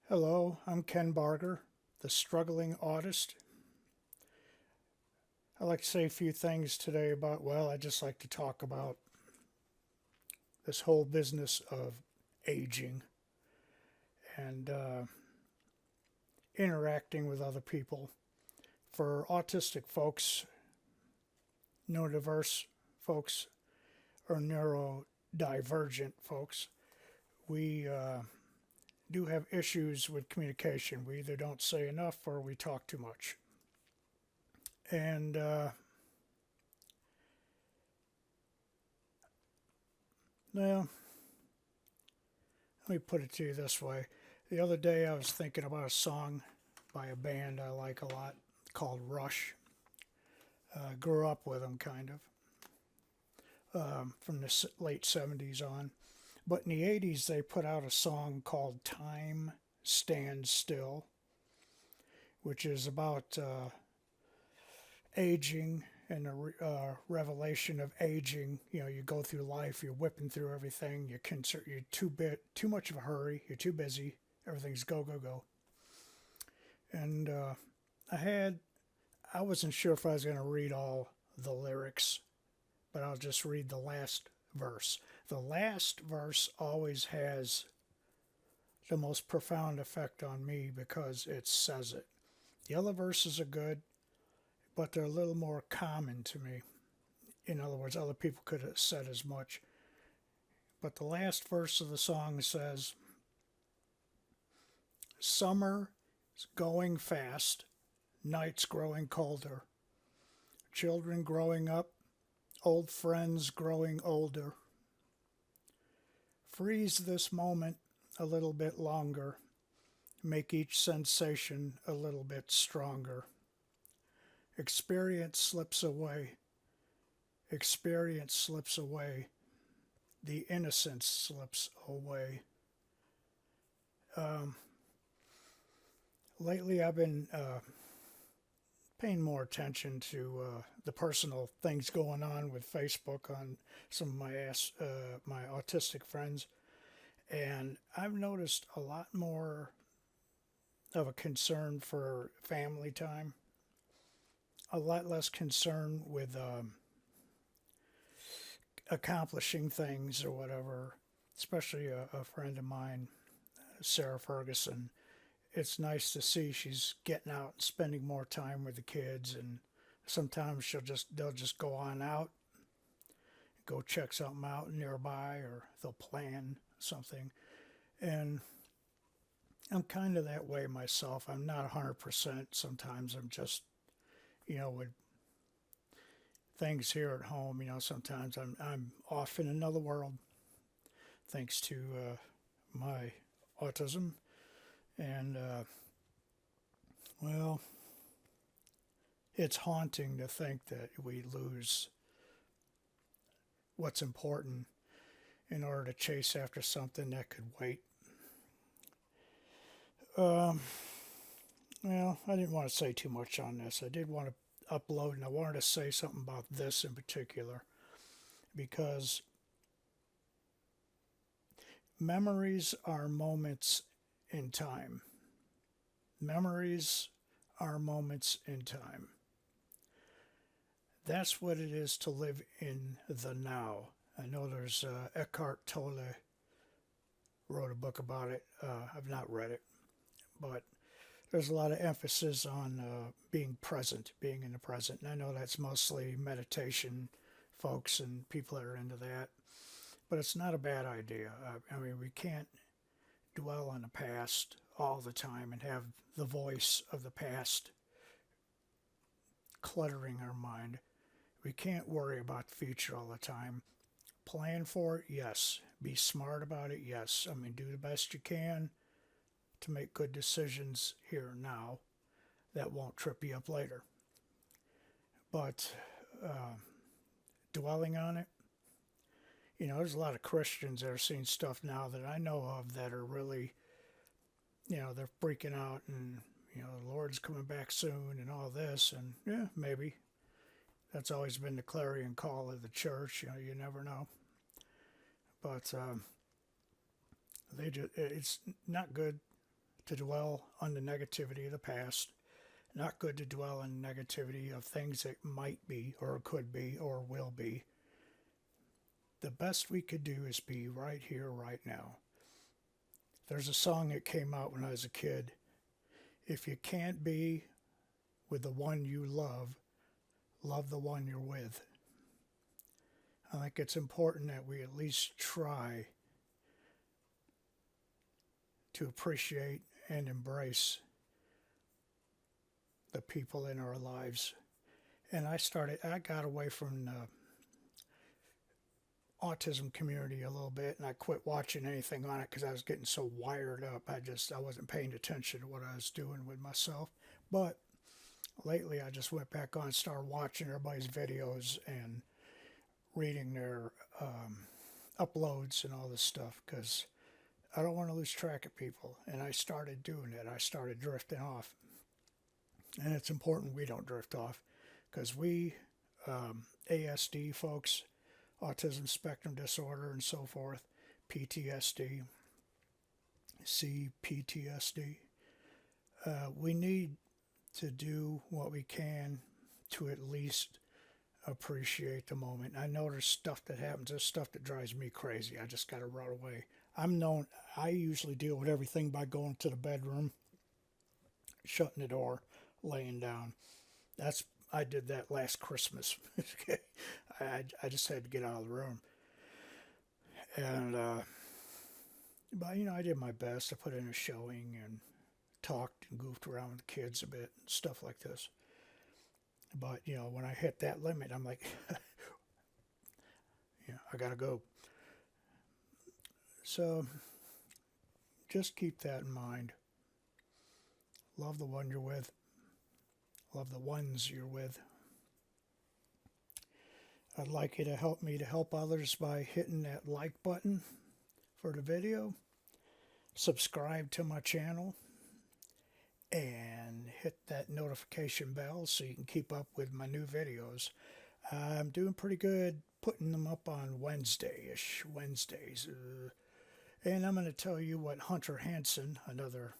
Hello, I'm Ken Barger, the struggling artist. I'd like to say a few things today about, I just like to talk about this whole business of aging and interacting with other people. For autistic folks, neurodiverse folks, or neurodivergent folks, we do have issues with communication. We either don't say enough or we talk too much. And well, let me put it to you this way. The other day I was thinking about a song by a band I like a lot called Rush. Grew up with them kind of from the late 70s on. But in the 80s they put out a song called Time Stands Still, which is about aging and the revelation of aging. You know, you go through life, you're whipping through everything. You're too much of a hurry. You're too busy. Everything's go go go. And I had I wasn't sure if I was going to read all the lyrics, but I'll just read the last verse. The last verse always has the most profound effect on me because it says it. The other verses are good, but they're a little more common to me. In other words, other people could have said as much. But the last verse of the song says, Summer is going fast, nights growing colder, children growing up, old friends growing older. Freeze this moment a little bit longer, make each sensation a little bit stronger. Experience slips away, experience slips away, the innocence slips away. Um, Lately, I've been paying more attention to the personal things going on with Facebook on some of my autistic friends, and I've noticed a lot more of a concern for family time, a lot less concern with accomplishing things or whatever. Especially a friend of mine, Sarah Ferguson. It's nice to see she's getting out and spending more time with the kids, and sometimes they'll just go on out, go check something out nearby, or they'll plan something. And I'm kind of that way myself. I'm not 100%. Sometimes I'm just, with things here at home, sometimes I'm off in another world thanks to my autism. And well, it's haunting to think that we lose what's important in order to chase after something that could wait. Um, well, I didn't want to say too much on this. I did want to upload, and I wanted to say something about this in particular because memories are moments in time. Memories are moments in time. That's what it is to live in the now. I know there's Eckhart Tolle wrote a book about it. I've not read it, but there's a lot of emphasis on being present, being in the present. And I know that's mostly meditation folks and people that are into that, but it's not a bad idea. I mean, we can't dwell on the past all the time and have the voice of the past cluttering our mind. We can't worry about the future all the time. Plan for it, yes. Be smart about it, yes. I mean, do the best you can to make good decisions here and now that won't trip you up later. But uh, dwelling on it, there's a lot of Christians that are seeing stuff now that I know of that are really, they're freaking out and, the Lord's coming back soon and all this. And yeah, maybe. That's always been the clarion call of the church. You never know. But it's not good to dwell on the negativity of the past, not good to dwell on the negativity of things that might be or could be or will be. The best we could do is be right here, right now. There's a song that came out when I was a kid. If you can't be with the one you love, love the one you're with. I think it's important that we at least try to appreciate and embrace the people in our lives. And I got away from the autism community a little bit, and I quit watching anything on it because I was getting so wired up. I wasn't paying attention to what I was doing with myself. But lately I just went back on and started watching everybody's videos and reading their uploads and all this stuff, because I don't want to lose track of people. And I started doing it. I started drifting off. And it's important we don't drift off, because we, ASD folks, autism spectrum disorder and so forth, PTSD, CPTSD, we need to do what we can to at least appreciate the moment. I know there's stuff that happens, there's stuff that drives me crazy. I just got to run away. I usually deal with everything by going to the bedroom, shutting the door, laying down. I did that last Christmas. I just had to get out of the room. And, but, I did my best. I put in a showing and talked and goofed around with the kids a bit, stuff like this. But, when I hit that limit, I'm like, I got to go. So just keep that in mind. Love the one you're with. Love the ones you're with. I'd like you to help me to help others by hitting that like button for the video, subscribe to my channel, and hit that notification bell so you can keep up with my new videos. I'm doing pretty good putting them up on Wednesdays. And I'm going to tell you what Hunter Hansen, another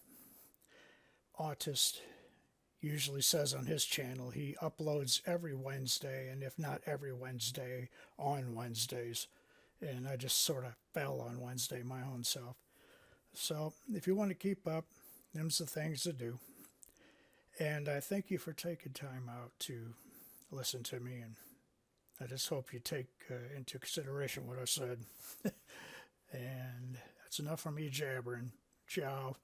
autist, usually says on his channel. He uploads every Wednesday, and if not every Wednesday, on Wednesdays. And I just sort of fell on Wednesday my own self. So if you want to keep up, them's the things to do. And I thank you for taking time out to listen to me, and I just hope you take into consideration what I said. And that's enough for me jabbering. Ciao.